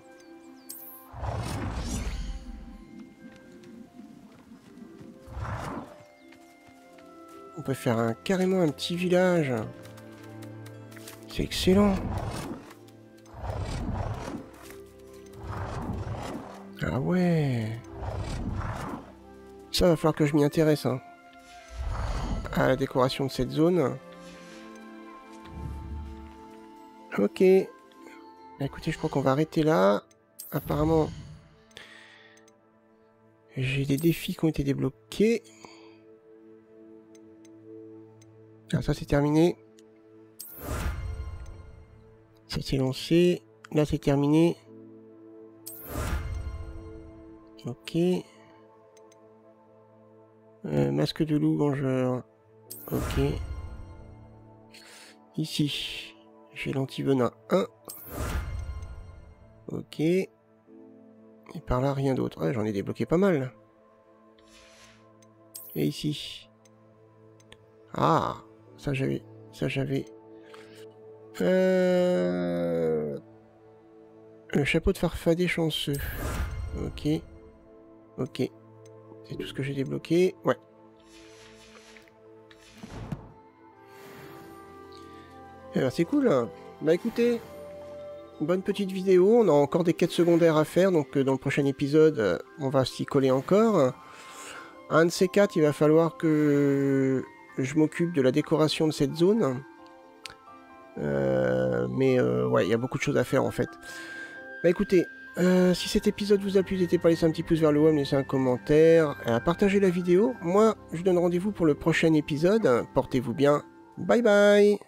On peut faire carrément un petit village. C'est excellent. Ah ouais. Ça va falloir que je m'y intéresse, hein. À la décoration de cette zone. Ok. Bah, écoutez, je crois qu'on va arrêter là. Apparemment, j'ai des défis qui ont été débloqués. Ah, ça c'est terminé. Ça s'est lancé. Là c'est terminé. Ok. Masque de loup vengeur. Ok. Ici, j'ai l'antivenin 1. Ok. Et par là, rien d'autre. Ouais, j'en ai débloqué pas mal. Et ici. Ah, ça j'avais. Le chapeau de farfadet chanceux. Ok. Ok. C'est tout ce que j'ai débloqué. Ouais. Eh ben, c'est cool. Bah écoutez, bonne petite vidéo. On a encore des quêtes secondaires à faire. Donc dans le prochain épisode, on va s'y coller encore. Un de ces quatre, il va falloir que je m'occupe de la décoration de cette zone. Ouais, il y a beaucoup de choses à faire en fait. Bah écoutez, si cet épisode vous a plu, n'hésitez pas à laisser un petit pouce vers le haut, à me laisser un commentaire, à partager la vidéo. Moi, je vous donne rendez-vous pour le prochain épisode. Portez-vous bien. Bye bye.